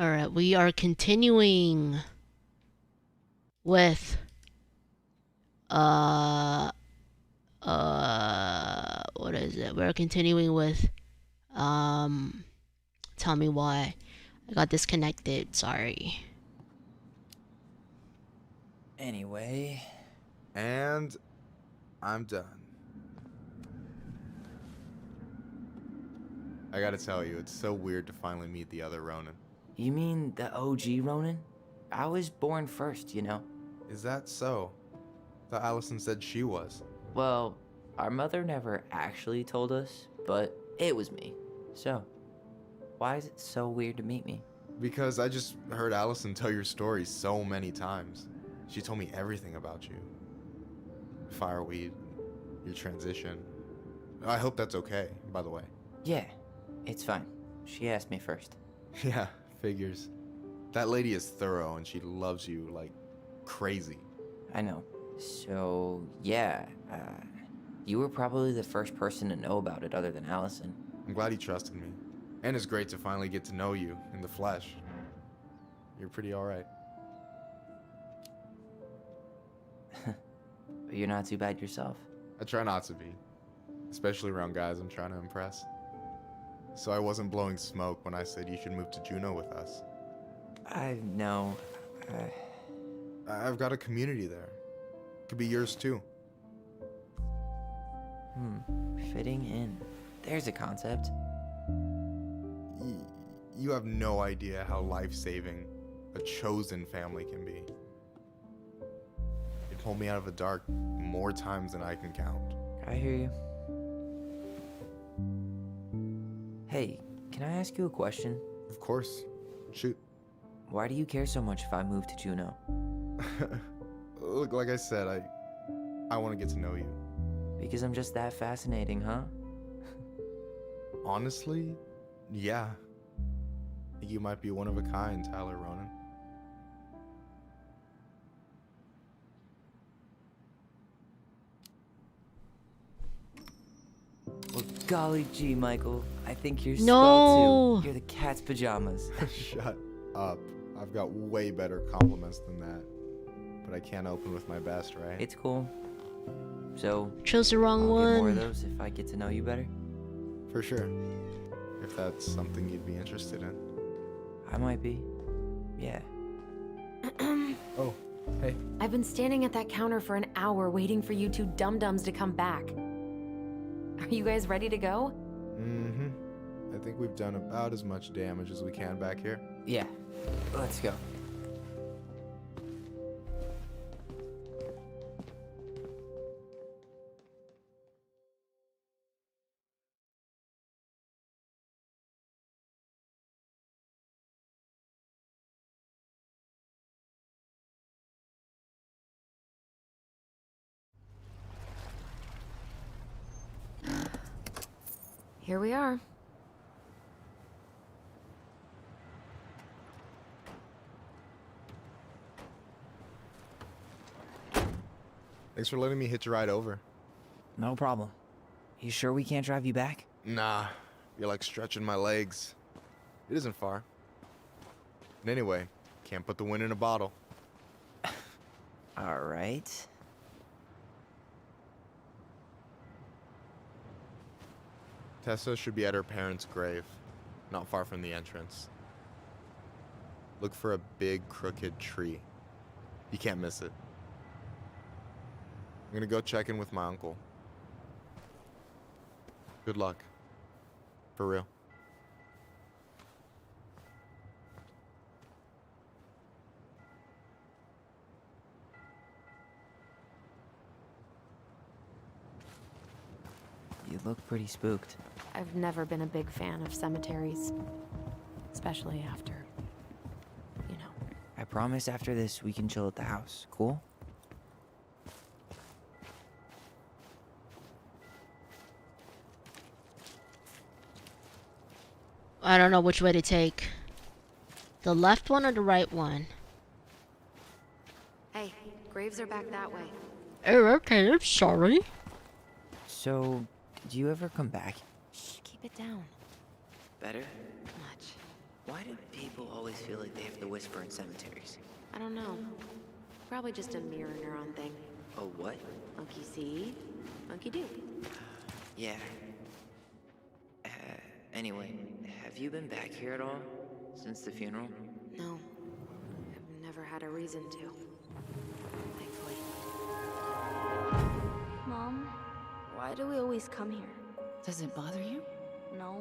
Alright, we are continuing with uh what is it? We're continuing with um tell me why I got disconnected, sorry. Anyway, And I'm done. I gotta tell you, it's so weird to finally meet the other Ronin. you mean the OG Ronin? I was born first, you know? Is that so? Thought Allison said she was. Well, our mother never actually told us, but it was me. So, why is it so weird to meet me? Because I just heard Allison tell your story so many times. She told me everything about you. Fireweed, your transition. I hope that's okay, by the way. Yeah, it's fine. She asked me first. Yeah, figures. That lady is thorough and she loves you like crazy. I know. So, yeah, you were probably the first person to know about it other than Allison. I'm glad he trusted me. And it's great to finally get to know you in the flesh. You're pretty alright. But you're not too bad yourself. I try not to be. Especially around guys I'm trying to impress. So I wasn't blowing smoke when I said you should move to Juneau with us. I know. I've got a community there. Could be yours too. Fitting in. There's a concept. You have no idea how life-saving a chosen family can be. It pulled me out of the dark more times than I can count. I hear you. Hey, can I ask you a question? Of course. Shoot. Why do you care so much if I move to Juneau? Look, like I said, I want to get to know you. Because I'm just that fascinating, huh? Honestly, yeah. I think you might be one of a kind, Tyler Ronan. Well, golly gee, Michael. I think you're No. swell too. You're the cat's pajamas. Shut up. I've got way better compliments than that. But I can't open with my best, right? It's cool. So, Chose the I'll wrong get more one. of those if I get to know you better. For sure. If that's something you'd be interested in. I might be. Yeah. Oh, hey. I've been standing at that counter for an hour waiting for you two dum-dums to come back. Are you guys ready to go? Mm-hmm. I think we've done about as much damage as we can back here. Yeah. Let's go. Here we are. Thanks for letting me hitch a ride over. No problem. You sure we can't drive you back? Nah, you're like stretching my legs. It isn't far. And anyway, can't put the wind in a bottle. All right. Tessa should be at her parents' grave, not far from the entrance. Look for a big crooked tree. You can't miss it. I'm gonna go check in with my uncle. Good luck. For real. You look pretty spooked. I've never been a big fan of cemeteries. Especially after, you know. I promise after this we can chill at the house. Cool? I don't know which way to take. The left one or the right one? Hey, graves are back that way. Oh, okay, I'm sorry. So, did you ever come back? Shh, keep it down. Better? Much. Why do people always feel like they have to whisper in cemeteries? I don't know. Probably just a mirror neuron thing. Oh, what? Monkey see, monkey do. Yeah. Anyway, have you been back here at all? Since the funeral? No. I've never had a reason to. Thankfully. Mom, why do we always come here? Does it bother you? No.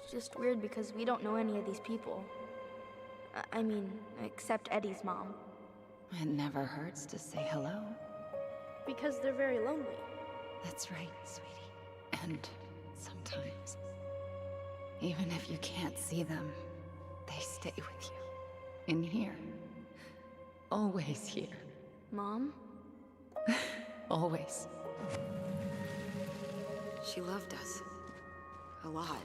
It's just weird because we don't know any of these people. I mean, except Eddie's mom. It never hurts to say hello. Because they're very lonely. That's right, sweetie. And sometimes, even if you can't see them, they stay with you. In here. Always here. Mom? Always. She loved us. A lot.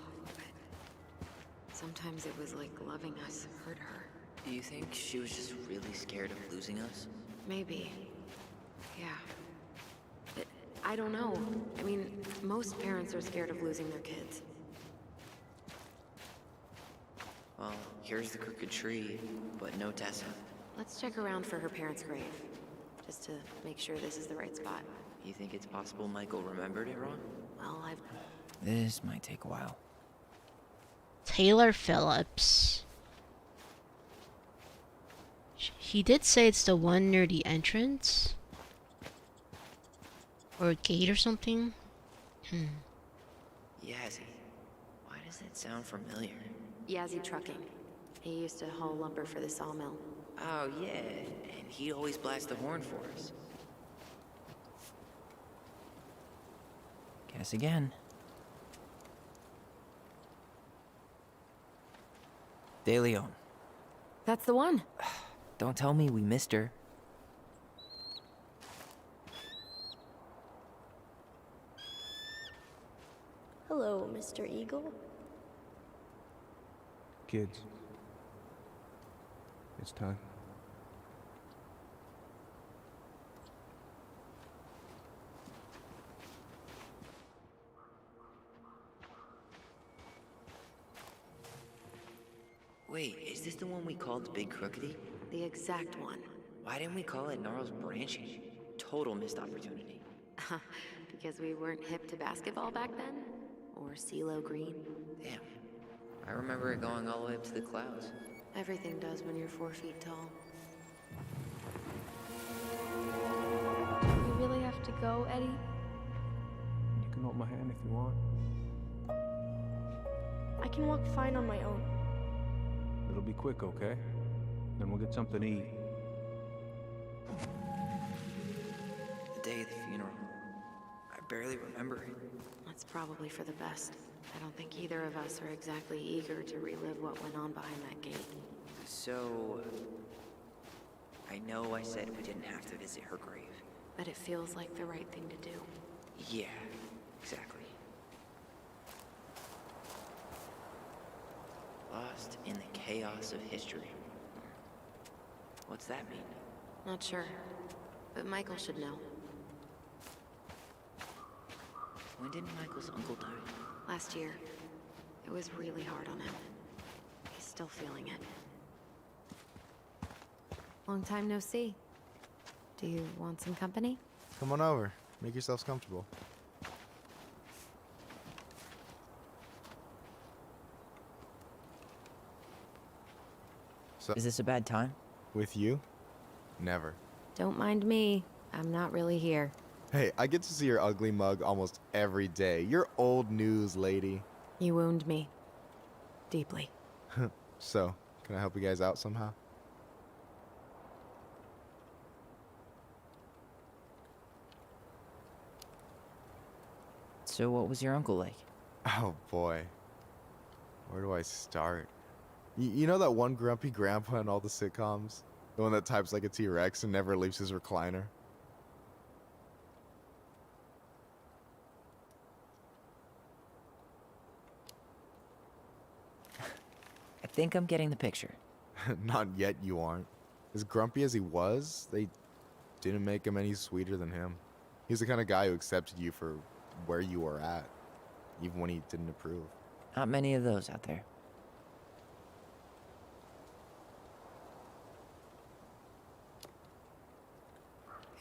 But sometimes it was like loving us hurt her. Do you think she was just really scared of losing us? Maybe. Yeah. But I don't know. I mean, most parents are scared of losing their kids. Well, here's the crooked tree, but no Tessa. Let's check around for her parents' grave. Just to make sure this is the right spot. You think it's possible Michael remembered it wrong? Well, This might take a while. Taylor Phillips. He did say it's the one near the entrance. Or a gate or something. Yazzie. Why does that sound familiar? Yazzie Trucking. He used to haul lumber for the sawmill. Oh, yeah. And he'd always blast the horn for us. Guess again. De Leon. That's the one. Don't tell me we missed her. Hello, Mr. Eagle. Kids. It's time. Wait, is this the one we called Big Crookedy? The exact one. Why didn't we call it Gnarls Branching? Total missed opportunity. Because we weren't hip to basketball back then? Or CeeLo Green? Damn. I remember it going all the way up to the clouds. Everything does when you're 4 feet tall. You really have to go, Eddie? You can hold my hand if you want. I can walk fine on my own. It'll be quick, okay? Then we'll get something to eat. The day of the funeral. I barely remember it. That's probably for the best. I don't think either of us are exactly eager to relive what went on behind that gate. So... I know I said we didn't have to visit her grave. But it feels like the right thing to do. Yeah, exactly. Lost in the chaos of history. What's that mean? Not sure. But Michael should know. When did Michael's uncle die? Last year. It was really hard on him. He's still feeling it. Long time no see. Do you want some company? Come on over. Make yourselves comfortable. So, Is this a bad time? with you? Never. Don't mind me. I'm not really here. Hey, I get to see your ugly mug almost every day. You're old news, lady. You wound me. Deeply. So, can I help you guys out somehow? So what was your uncle like? Oh boy. Where do I start? You know that one grumpy grandpa in all the sitcoms? The one that types like a T-Rex and never leaves his recliner? I think I'm getting the picture. Not yet, you aren't. As grumpy as he was, they didn't make him any sweeter than him. He's the kind of guy who accepted you for where you were at, even when he didn't approve. Not many of those out there.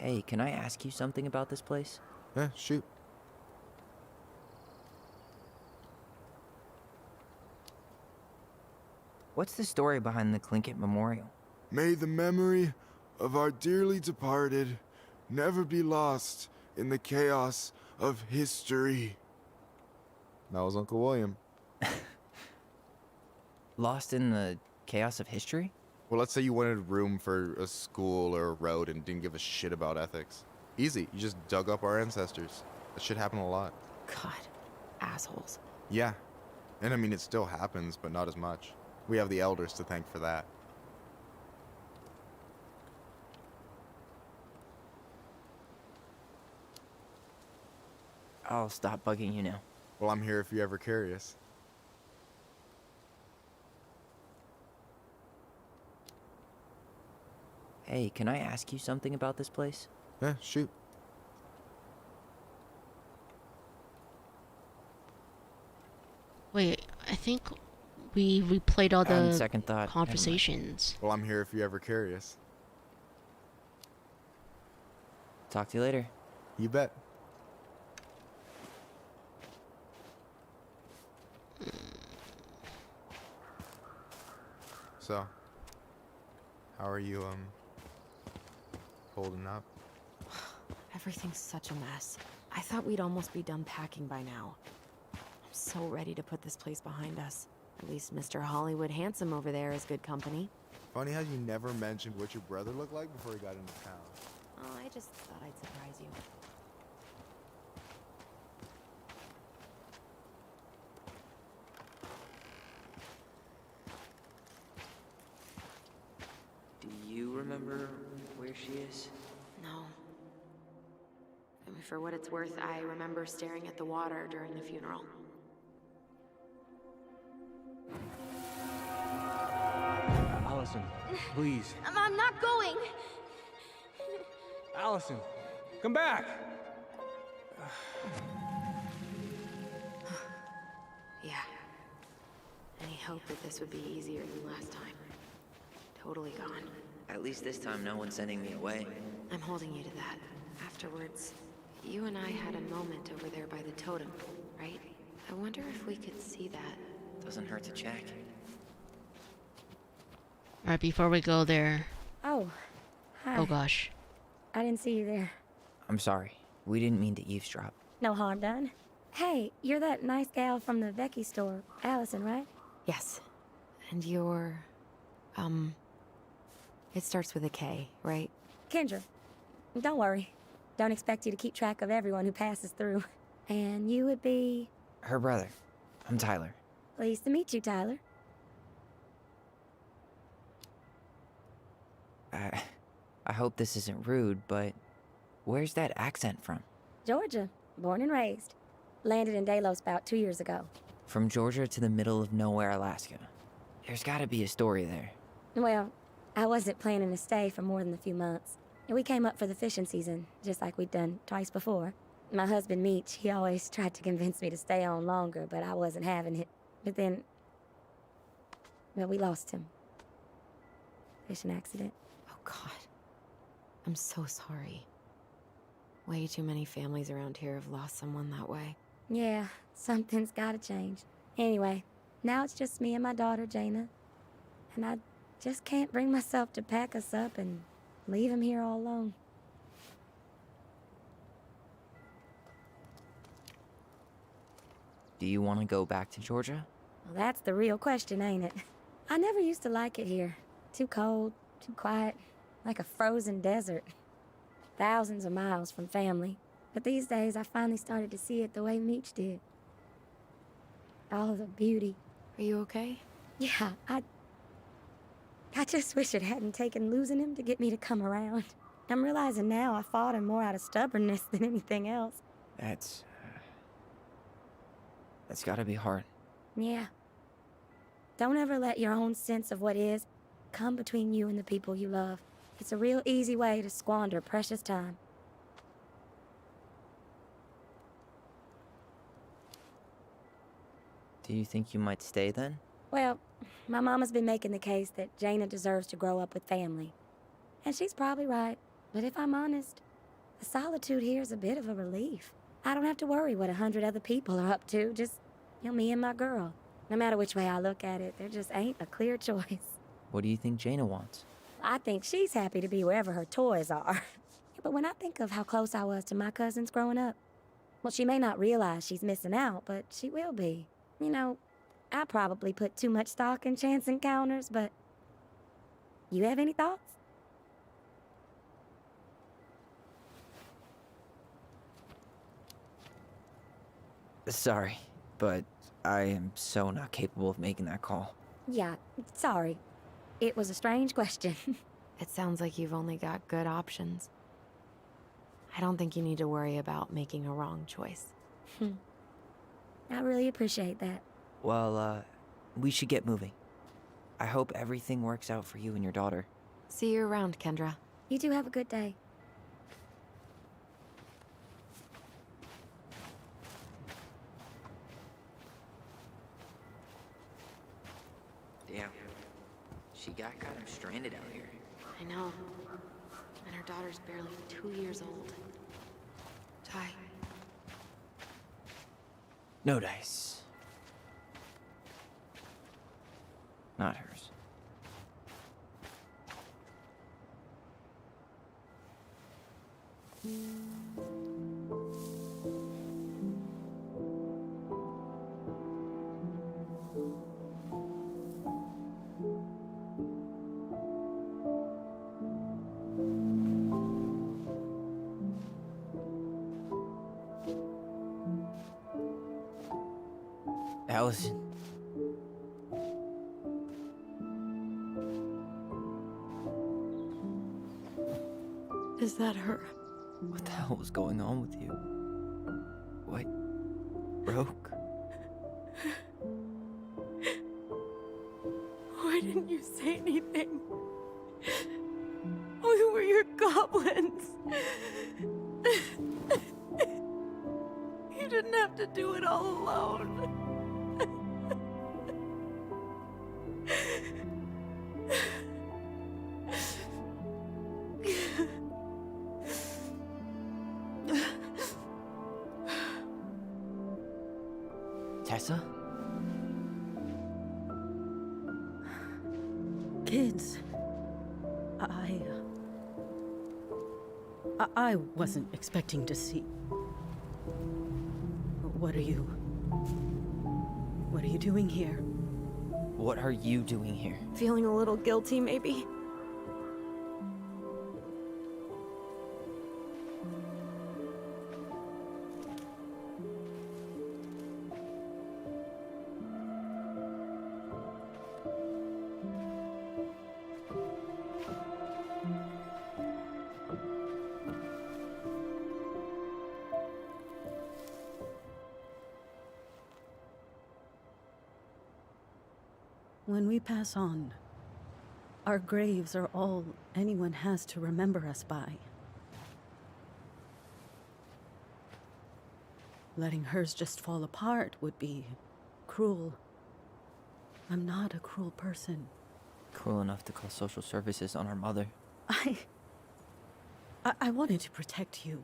Hey, can I ask you something about this place? Yeah, shoot. What's the story behind the Tlingit Memorial? May the memory of our dearly departed never be lost in the chaos of history. That was Uncle William. Lost in the chaos of history? Well, let's say you wanted room for a school or a road and didn't give a shit about ethics. Easy. You just dug up our ancestors. That shit happened a lot. God, assholes. Yeah. And I mean, it still happens, but not as much. We have the elders to thank for that. I'll stop bugging you now. Well, I'm here if you're ever curious. Hey, can I ask you something about this place? Yeah, shoot. Wait, I think we replayed all On the second thought, never mind. conversations. Well, I'm here if you're ever curious. Talk to you later. You bet. So, how are you, holding up? Everything's such a mess. I thought we'd almost be done packing by now. I'm so ready to put this place behind us. At least Mr. Hollywood Handsome over there is good company. Funny how you never mentioned what your brother looked like before he got into town. Oh, I just thought I'd surprise you. Do you remember where she is? No. I mean, for what it's worth, I remember staring at the water during the funeral. Allison, please. I'm not going. Allison, come back! Yeah. Any hope that this would be easier than last time? Totally gone. At least this time no one's sending me away. I'm holding you to that. Afterwards, you and I had a moment over there by the totem, right? I wonder if we could see that. Doesn't hurt to check. Alright, before we go there. Oh, hi. Oh gosh. I didn't see you there. I'm sorry. We didn't mean to eavesdrop. No harm done. Hey, you're that nice gal from the Becky store, Allison, right? Yes. And you're... It starts with a K, right? Kendra. Don't worry. Don't expect you to keep track of everyone who passes through. And you would be... Her brother. I'm Tyler. Pleased to meet you, Tyler. I hope this isn't rude, but where's that accent from? Georgia. Born and raised. Landed in Delos about 2 years ago. From Georgia to the middle of nowhere, Alaska. There's gotta be a story there. Well, I wasn't planning to stay for more than a few months. And we came up for the fishing season, just like we'd done twice before. My husband, Meech, he always tried to convince me to stay on longer, but I wasn't having it. But then... Well, we lost him. Fishing accident. Oh, God. I'm so sorry. Way too many families around here have lost someone that way. Yeah, something's gotta change. Anyway, now it's just me and my daughter, Jaina. And I just can't bring myself to pack us up and leave him here all alone. Do you want to go back to Georgia? Well, that's the real question, ain't it? I never used to like it here. Too cold, too quiet, like a frozen desert. Thousands of miles from family. But these days, I finally started to see it the way Meech did. All the beauty. Are you okay? Yeah, I just wish it hadn't taken losing him to get me to come around. I'm realizing now I fought him more out of stubbornness than anything else. That's gotta be hard. Yeah. Don't ever let your own sense of what is come between you and the people you love. It's a real easy way to squander precious time. Do you think you might stay then? Well, my mama's been making the case that Jaina deserves to grow up with family. And she's probably right. But if I'm honest, The solitude here is a bit of a relief. I don't have to worry what 100 other people are up to, just, me and my girl. No matter which way I look at it, there just ain't a clear choice. What do you think Jaina wants? I think she's happy to be wherever her toys are. But when I think of how close I was to my cousins growing up, well, she may not realize she's missing out, but she will be. I probably put too much stock in chance encounters, but... You have any thoughts? Sorry, but I am so not capable of making that call. Yeah, sorry. It was a strange question. It sounds like you've only got good options. I don't think you need to worry about making a wrong choice. I really appreciate that. Well, we should get moving. I hope everything works out for you and your daughter. See you around, Kendra. You two have a good day. Damn. She got kind of stranded out here. I know. And her daughter's barely 2 years old. Ty. No dice. Not hers. Allison. Is that her? What the hell was going on with you? What? Broke? Why didn't you say anything? We were your goblins. You didn't have to do it all alone. Tessa? Kids, I wasn't expecting to see. What are you doing here? What are you doing here? Feeling a little guilty, maybe? When we pass on, our graves are all anyone has to remember us by. Letting hers just fall apart would be cruel. I'm not a cruel person. Cruel enough to call social services on our mother. I wanted to protect you.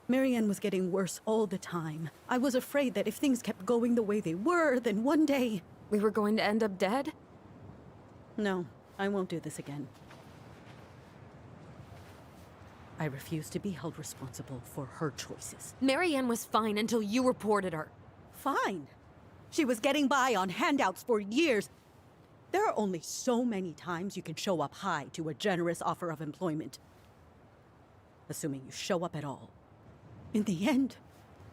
Marianne was getting worse all the time. I was afraid that if things kept going the way they were, then one day... We were going to end up dead? No, I won't do this again. I refuse to be held responsible for her choices. Marianne was fine until you reported her. Fine. She was getting by on handouts for years. There are only so many times you can show up high to a generous offer of employment. Assuming you show up at all. In the end,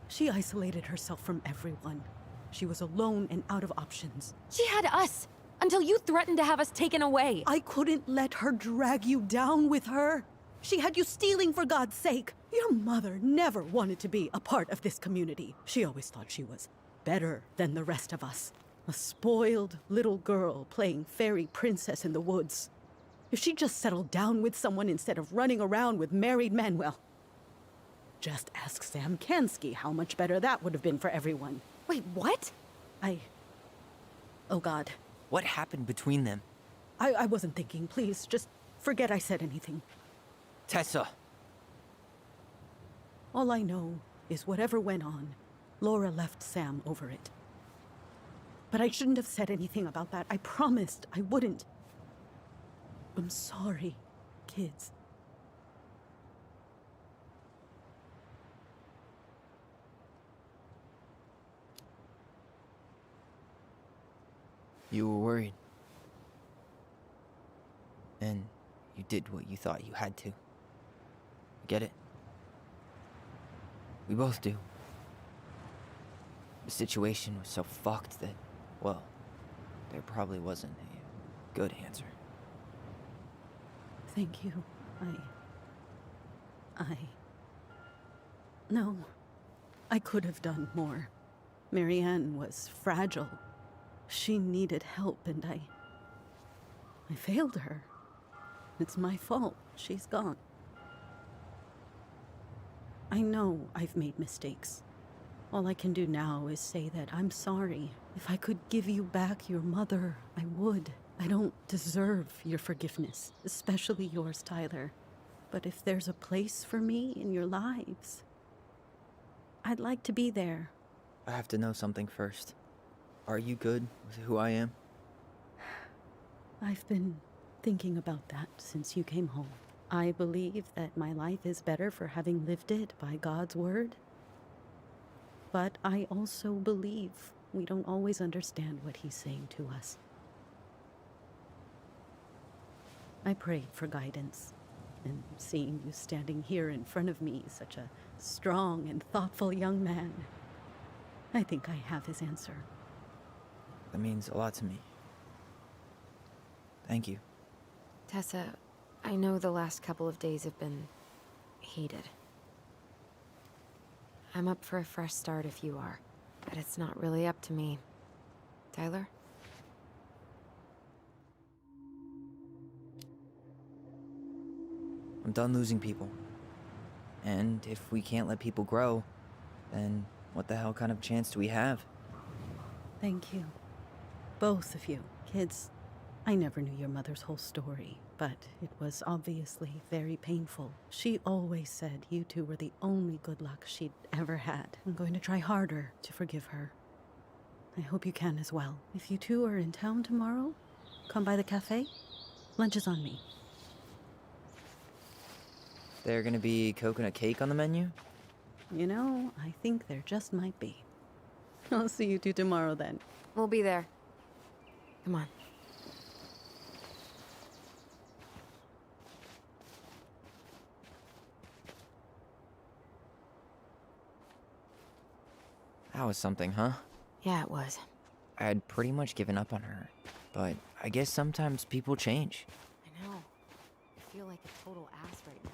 she isolated herself from everyone. She was alone and out of options. She had us! Until you threatened to have us taken away! I couldn't let her drag you down with her. She had you stealing for God's sake. Your mother never wanted to be a part of this community. She always thought she was better than the rest of us. A spoiled little girl playing fairy princess in the woods. If she just settled down with someone instead of running around with married men, well... Just ask Sam Kansky how much better that would have been for everyone. Wait, what? Oh God. What happened between them? I wasn't thinking. Please, just forget I said anything. Tessa! All I know is whatever went on, Laura left Sam over it. But I shouldn't have said anything about that. I promised I wouldn't. I'm sorry, kids. You were worried. And you did what you thought you had to. Get it? We both do. The situation was so fucked that, well, there probably wasn't a good answer. Thank you. No. I could have done more. Marianne was fragile. She needed help, and I failed her. It's my fault. She's gone. I know I've made mistakes. All I can do now is say that I'm sorry. If I could give you back your mother, I would. I don't deserve your forgiveness, especially yours, Tyler. But if there's a place for me in your lives, I'd like to be there. I have to know something first. Are you good with who I am? I've been thinking about that since you came home. I believe that my life is better for having lived it by God's word. But I also believe we don't always understand what He's saying to us. I prayed for guidance, and seeing you standing here in front of me, such a strong and thoughtful young man, I think I have His answer. That means a lot to me. Thank you. Tessa, I know the last couple of days have been heated. I'm up for a fresh start if you are, but it's not really up to me. Tyler? I'm done losing people. And if we can't let people grow, then what the hell kind of chance do we have? Thank you. Both of you. Kids, I never knew your mother's whole story, but it was obviously very painful. She always said you two were the only good luck she'd ever had. I'm going to try harder to forgive her. I hope you can as well. If you two are in town tomorrow, come by the cafe. Lunch is on me. There gonna be coconut cake on the menu? You know, I think there just might be. I'll see you two tomorrow then. We'll be there. Come on. That was something, huh? Yeah, it was. I had pretty much given up on her, but I guess sometimes people change. I know. I feel like a total ass right now.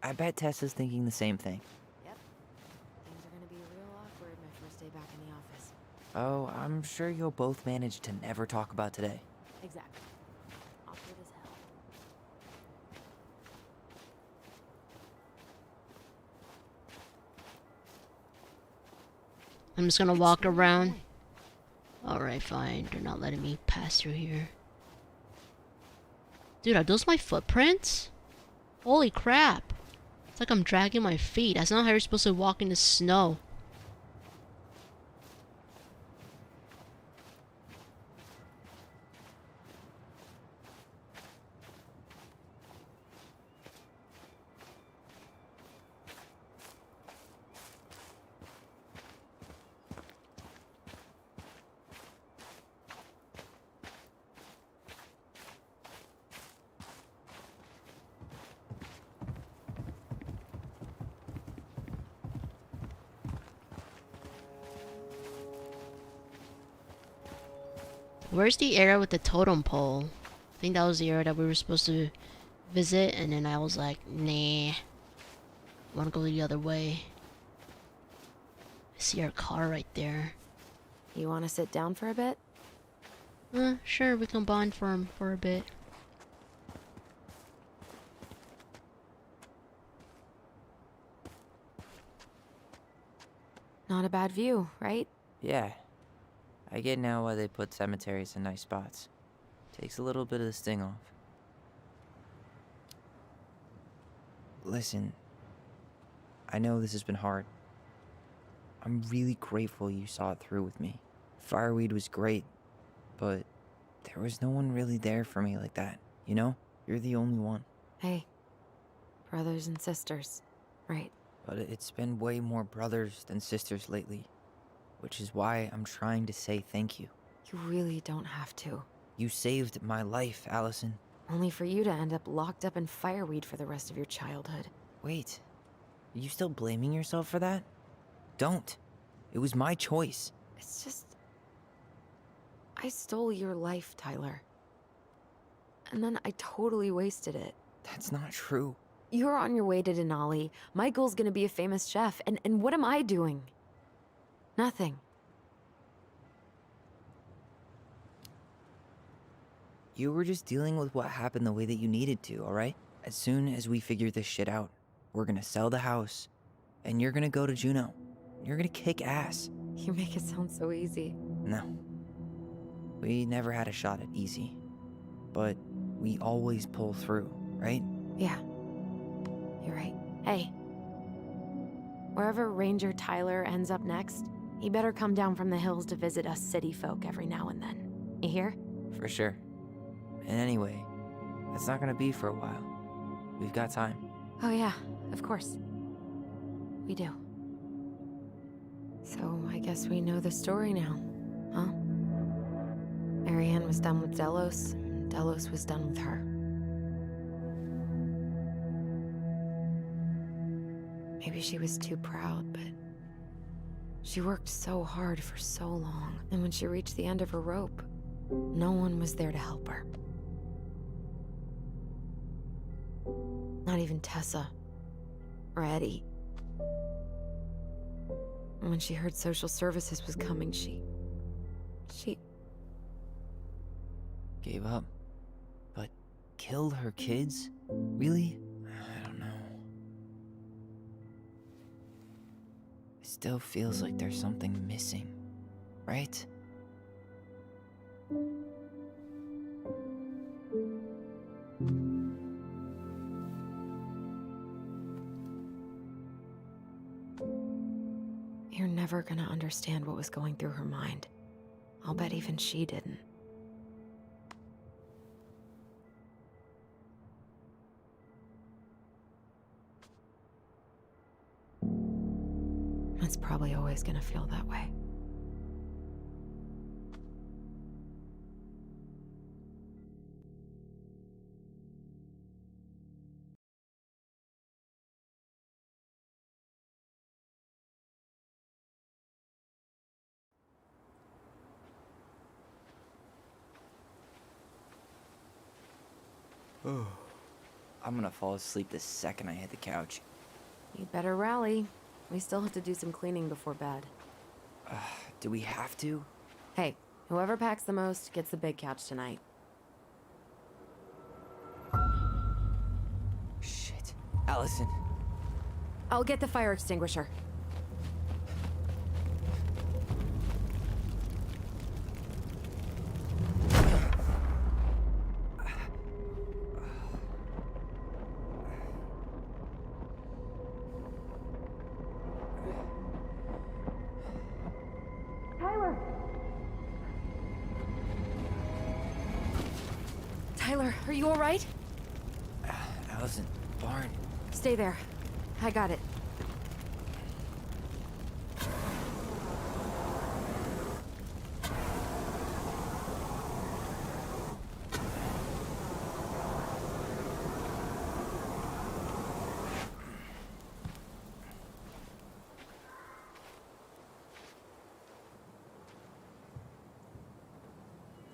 I bet Tessa's thinking the same thing. Yep. Things are gonna be real awkward my first day back in the office. Oh, I'm sure you'll both manage to never talk about today. Exactly. Awkward as hell. I'm just gonna walk around. Alright, fine. They're not letting me pass through here. Dude, are those my footprints? Holy crap. It's like I'm dragging my feet. That's not how you're supposed to walk in the snow. Where's the area with the totem pole? I think that was the area that we were supposed to visit, and then I was like, nah. I wanna go the other way. I see our car right there. You wanna sit down for a bit? Sure, we can bond for a bit. Not a bad view, right? Yeah. I get now why they put cemeteries in nice spots. Takes a little bit of the sting off. Listen, I know this has been hard. I'm really grateful you saw it through with me. Fireweed was great, but there was no one really there for me like that, you know? You're the only one. Hey, brothers and sisters, right? But it's been way more brothers than sisters lately, which is why I'm trying to say thank you. You really don't have to. You saved my life, Allison. Only for you to end up locked up in fireweed for the rest of your childhood. Wait, are you still blaming yourself for that? Don't. It was my choice. It's just... I stole your life, Tyler. And then I totally wasted it. That's not true. You're on your way to Denali. Michael's gonna be a famous chef, and what am I doing? Nothing. You were just dealing with what happened the way that you needed to, alright? As soon as we figure this shit out, we're gonna sell the house, and you're gonna go to Juneau. You're gonna kick ass. You make it sound so easy. No. We never had a shot at easy. But we always pull through, right? Yeah. You're right. Hey. Wherever Ranger Tyler ends up next, he better come down from the hills to visit us city folk every now and then. You hear? For sure. And anyway, that's not gonna be for a while. We've got time. Oh yeah, of course. We do. So I guess we know the story now, huh? Marianne was done with Delos, and Delos was done with her. Maybe she was too proud, but she worked so hard for so long, and when she reached the end of her rope, no one was there to help her. Not even Tessa or Eddie. And when she heard social services was coming, she Gave up. But killed her kids? Really? I don't know. It still feels like there's something missing, right? You're never gonna understand what was going through her mind. I'll bet even she didn't. It's probably always gonna feel that way. I'm gonna fall asleep the second I hit the couch. You better rally. We still have to do some cleaning before bed. Do we have to? Hey, whoever packs the most gets the big couch tonight. Shit. Allison. I'll get the fire extinguisher. Tyler, are you all right? Allison, Barn. Stay there. I got it.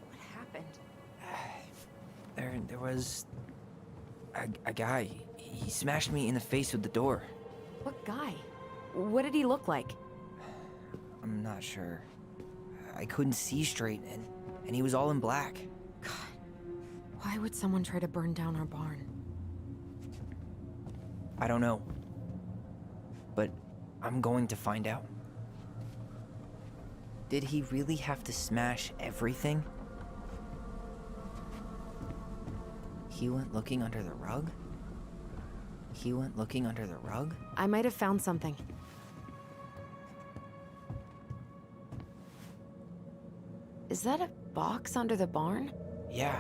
What happened? There was a guy. He smashed me in the face with the door. What guy? What did he look like? I'm not sure. I couldn't see straight, and he was all in black. God, why would someone try to burn down our barn? I don't know. But I'm going to find out. Did he really have to smash everything? He went looking under the rug? He went looking under the rug? I might have found something. Is that a box under the barn? Yeah,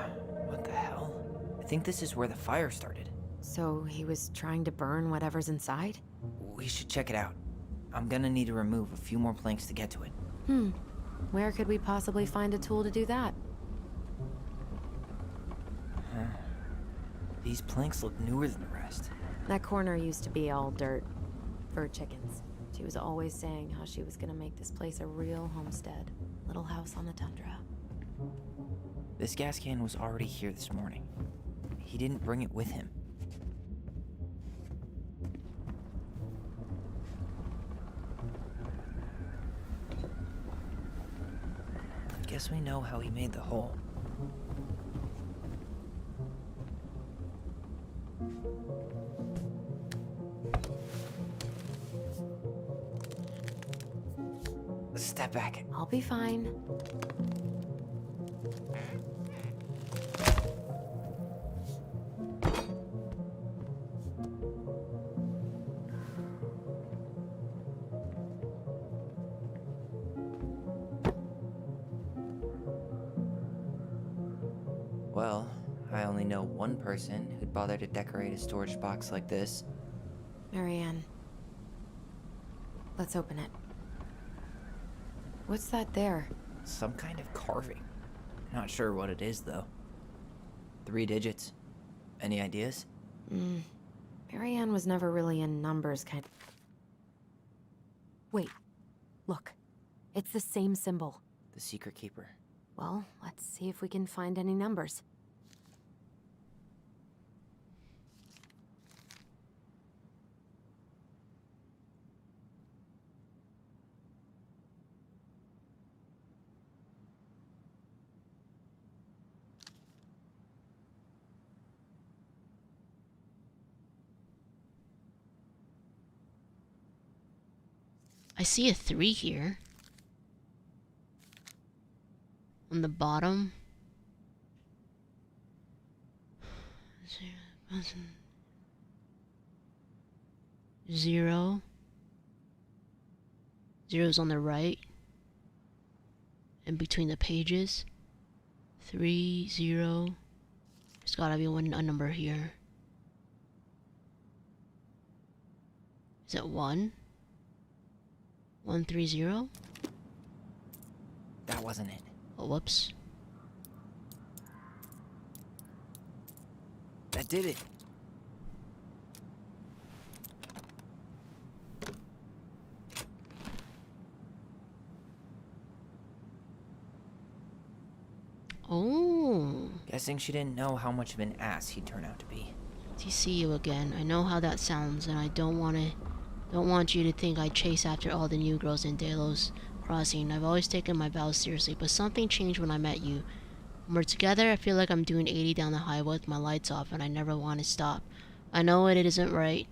what the hell? I think this is where the fire started. So he was trying to burn whatever's inside? We should check it out. I'm gonna need to remove a few more planks to get to it. Where could we possibly find a tool to do that? These planks look newer than the rest. That corner used to be all dirt for chickens. She was always saying how she was gonna make this place a real homestead. Little house on the tundra. This gas can was already here this morning. He didn't bring it with him. Guess we know how he made the hole. Step back. I'll be fine. Well, I only know one person who'd bother to decorate a storage box like this. Marianne. Let's open it. What's that there? Some kind of carving. Not sure what it is, though. 3 digits. Any ideas? Marianne was never really in numbers kind. Wait. Look. It's the same symbol. The Secret Keeper. Well, let's see if we can find any numbers. I see a 3 here. On the bottom. 0. 0's on the right. And between the pages. 3, 0. There's gotta be a number here. Is it 1? 130? That wasn't it. Oh, whoops. That did it. Oh. Guessing she didn't know how much of an ass he'd turn out to be. To see you again. I know how that sounds, and I don't want you to think I chase after all the new girls in Delos Crossing. I've always taken my vows seriously, but something changed when I met you. When we're together, I feel like I'm doing 80 down the highway with my lights off, and I never want to stop. I know it isn't right,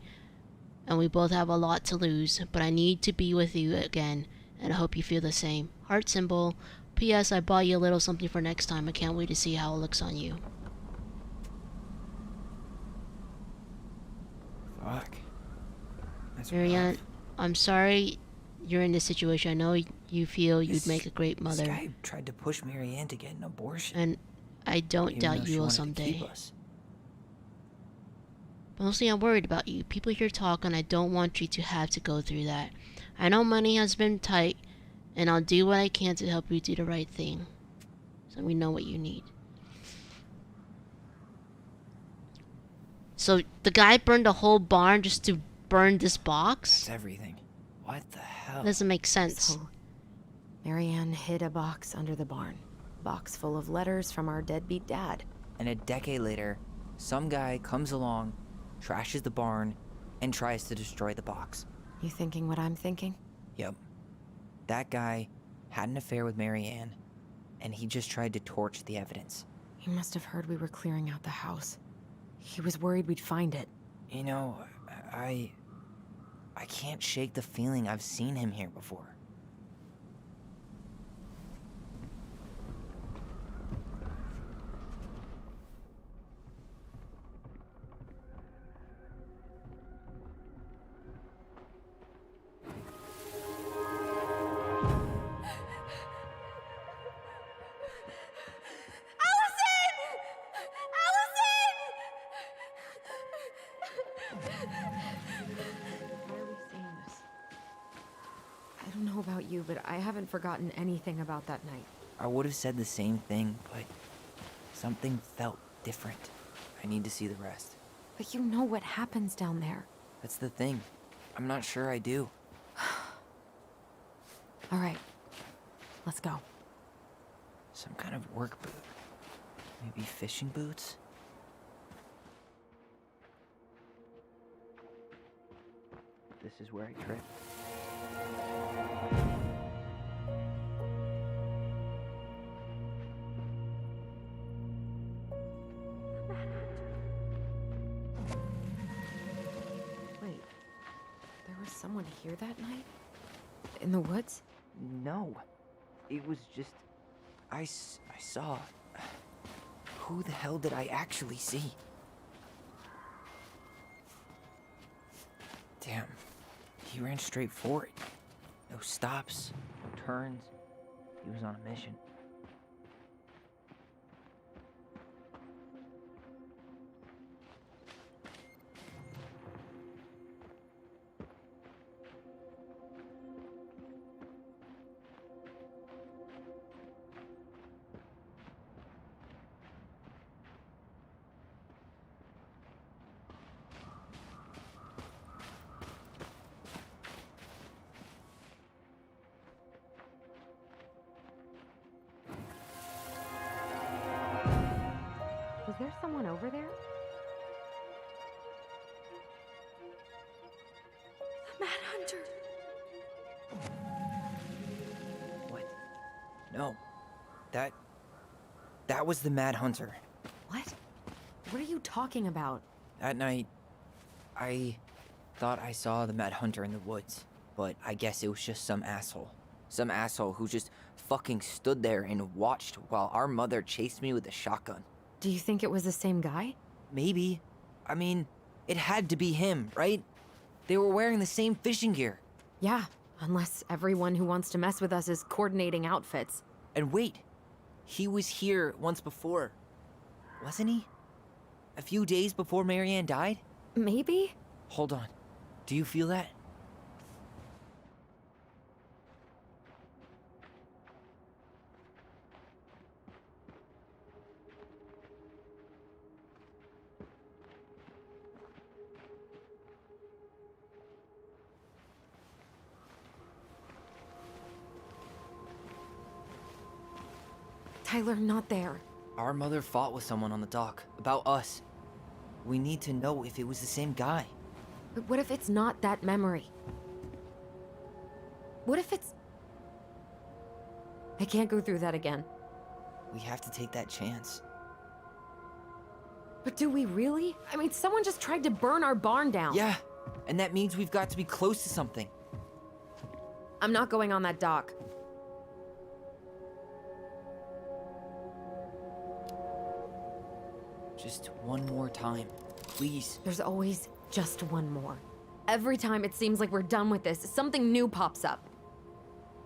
and we both have a lot to lose, but I need to be with you again, and I hope you feel the same. Heart symbol. P.S. I bought you a little something for next time. I can't wait to see how it looks on you. Fuck. That's Marianne, rough. I'm sorry you're in this situation. I know you feel you'd make a great This mother, guy tried to push Marianne to get an abortion. and I don't even doubt though she you will wanted to keep someday. us. Mostly I'm worried about you. People here talk, and I don't want you to have to go through that. I know money has been tight, and I'll do what I can to help you do the right thing. So we know what you need. So the guy burned a whole barn just to burn this box? That's everything. What the hell? Doesn't make sense. So, Marianne hid a box under the barn. Box full of letters from our deadbeat dad. And a decade later, some guy comes along, trashes the barn, and tries to destroy the box. You thinking what I'm thinking? Yep. That guy had an affair with Marianne, and he just tried to torch the evidence. He must have heard we were clearing out the house. He was worried we'd find it. You know, I can't shake the feeling I've seen him here before. you, but I haven't forgotten anything about that night. I would have said the same thing, but something felt different. I need to see the rest. But you know what happens down there. That's the thing. I'm not sure I do. All right, let's go. Some kind of work boot. Maybe fishing boots? This is where I trip. Wait, there was someone here that night? In the woods? No. It was just... I saw... Who the hell did I actually see? Damn. He ran straight for it. No stops, no turns. He was on a mission. Was there someone over there? The Mad Hunter. What? No. That was the Mad Hunter. What? What are you talking about? That night, I thought I saw the Mad Hunter in the woods, but I guess it was just some asshole. Some asshole who just fucking stood there and watched while our mother chased me with a shotgun. Do you think it was the same guy? Maybe. I mean, it had to be him, right? They were wearing the same fishing gear. Yeah, unless everyone who wants to mess with us is coordinating outfits. And wait, he was here once before, wasn't he? A few days before Marianne died? Maybe? Hold on. Do you feel that? Tyler, not there. Our mother fought with someone on the dock about us. We need to know if it was the same guy. But what if it's not that memory? What if it's... I can't go through that again. We have to take that chance. But do we really? I mean, someone just tried to burn our barn down. Yeah, and that means we've got to be close to something. I'm not going on that dock. Just one more time, please. There's always just one more. Every time it seems like we're done with this, something new pops up.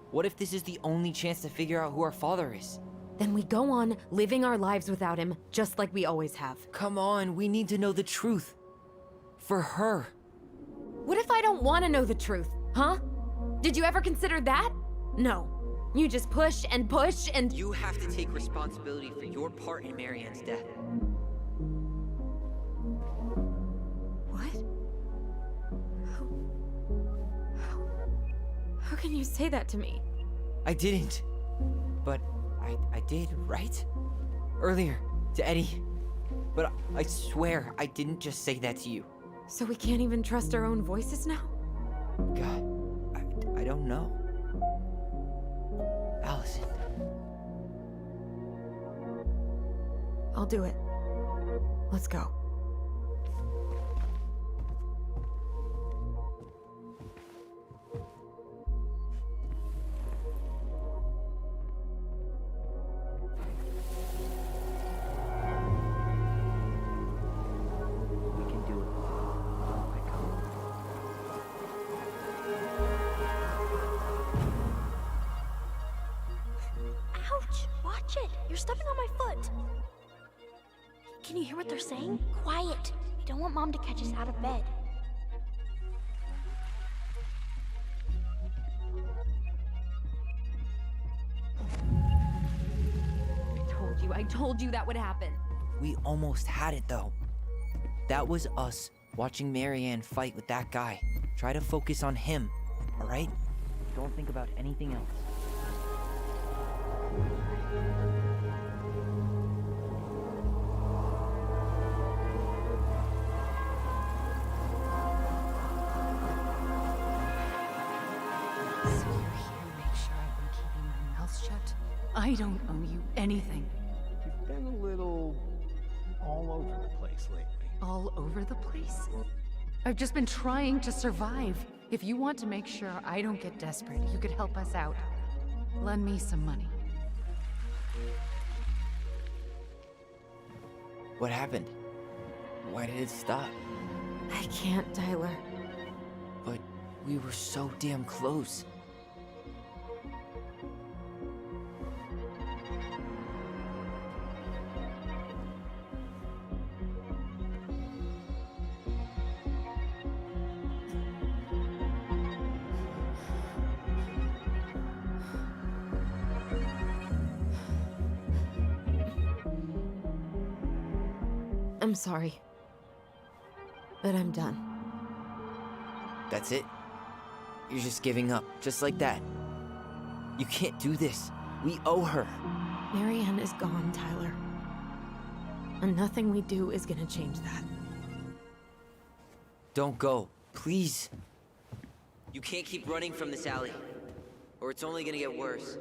What if this is the only chance to figure out who our father is? Then we go on living our lives without him, just like we always have. Come on, we need to know the truth. For her. What if I don't want to know the truth, huh? Did you ever consider that? No. You just push and push and... You have to take responsibility for your part in Marianne's death. What? How can you say that to me? I didn't. But I did, right? Earlier, to Eddie. But I swear I didn't just say that to you. So we can't even trust our own voices now? God, I don't know. Allison. I'll do it. Let's go. We can do it. I come. Ouch! Watch it! You're stepping on my foot! Can you hear what they're saying? Quiet! We don't want Mom to catch us out of bed. told you that would happen. We almost had it though. That was us watching Marianne fight with that guy. Try to focus on him, alright? Don't think about anything else. So you're here to make sure I've been keeping my mouth shut? I don't owe you anything. You've been a little all over the place lately. All over the place? I've just been trying to survive. If you want to make sure I don't get desperate, you could help us out. Lend me some money. What happened? Why did it stop? I can't, Tyler. But we were so damn close. I'm sorry. But I'm done. That's it? You're just giving up, just like that. You can't do this. We owe her. Marianne is gone, Tyler. And nothing we do is gonna change that. Don't go, please. You can't keep running from this alley, or it's only gonna get worse.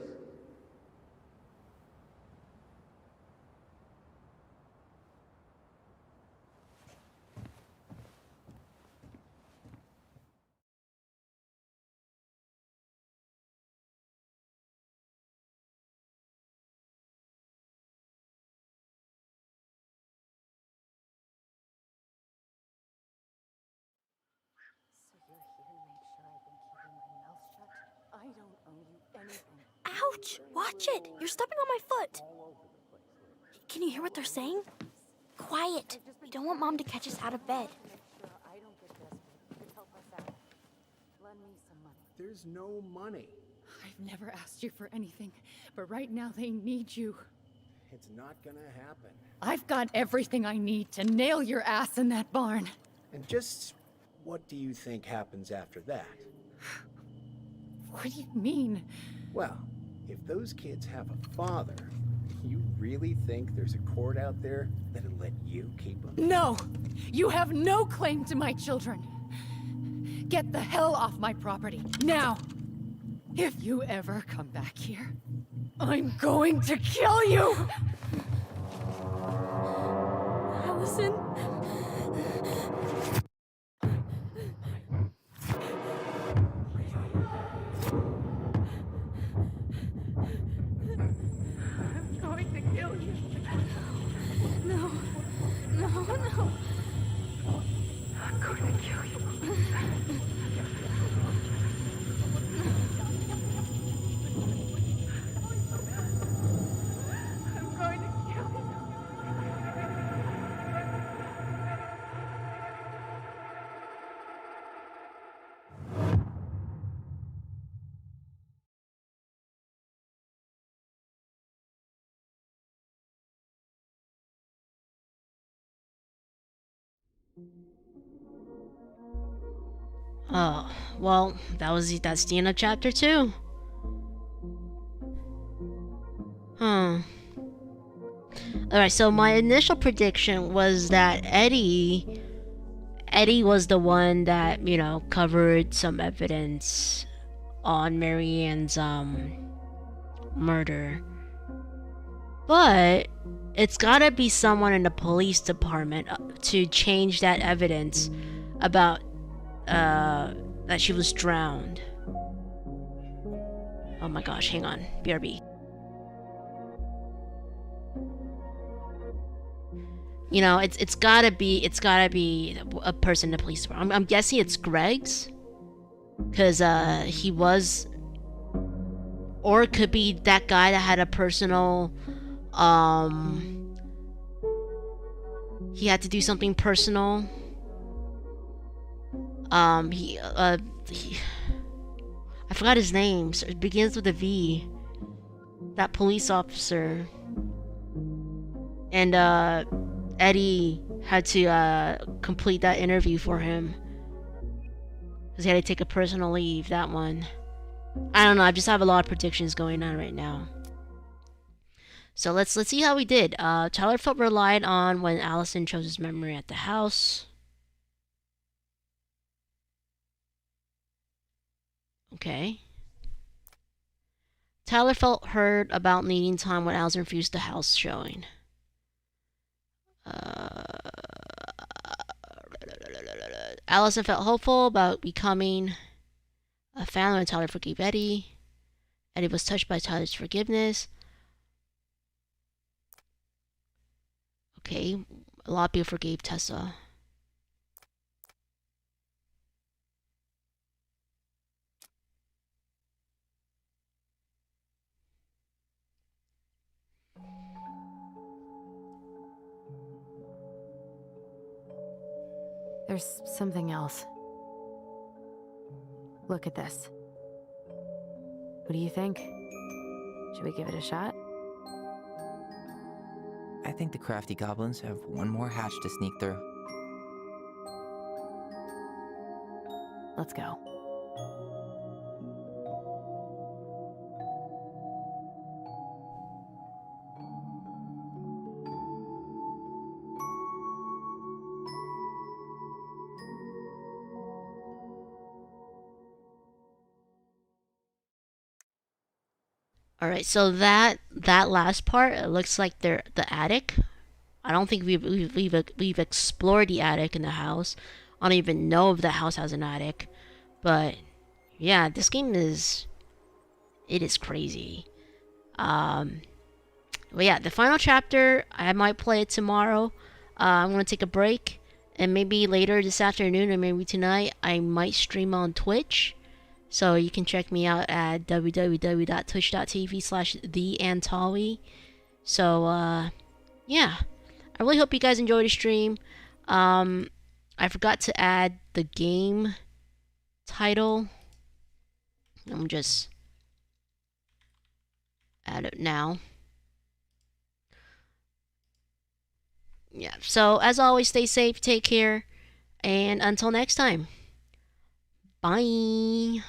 I don't owe you anything. Ouch! Watch it! You're stepping on my foot! Can you hear what they're saying? Quiet! We don't want Mom to catch us out of bed. I don't get desperate. You could help us out. Lend me some money. There's no money. I've never asked you for anything, but right now they need you. It's not gonna happen. I've got everything I need to nail your ass in that barn. And just what do you think happens after that? What do you mean? Well, if those kids have a father, you really think there's a court out there that'll let you keep them? No! You have no claim to my children. Get the hell off my property, now! If you ever come back here, I'm going to kill you! Allison? I'm going to kill you. No. No, no. I'm going to kill you. I'm going to kill you. Oh, well, that's the end of chapter 2. Alright, so my initial prediction was that Eddie was the one that, you know, covered some evidence on Marianne's murder. But it's gotta be someone in the police department to change that evidence about that she was drowned. Oh my gosh, hang on. BRB. You know, it's gotta be a person in the police department. I'm guessing it's Greg's, cause he was, or it could be that guy that had a personal, he had to do something personal. I forgot his name. So it begins with a V. That police officer. And Eddie had to complete that interview for him because he had to take a personal leave. That one. I don't know. I just have a lot of predictions going on right now. So let's see how we did. Tyler felt relied on when Allison chose his memory at the house. Okay. Tyler felt hurt about needing time when Allison refused the house showing. Allison felt hopeful about becoming a family when Tyler forgave Eddie. Eddie was touched by Tyler's forgiveness. Okay, a lot of people forgave Tessa. There's something else. Look at this. What do you think? Should we give it a shot? I think the crafty goblins have one more hatch to sneak through. Let's go. Alright, so that last part, it looks like they're the attic. I don't think we've explored the attic in the house. I don't even know if the house has an attic. But yeah, this game is crazy. But yeah, the final chapter, I might play it tomorrow. I'm gonna take a break, and maybe later this afternoon or maybe tonight I might stream on Twitch. So you can check me out at www.twitch.tv/theantawi. So yeah, I really hope you guys enjoyed the stream. I forgot to add the game title. I'm just add it now. Yeah, so as always, stay safe, take care, and until next time, bye.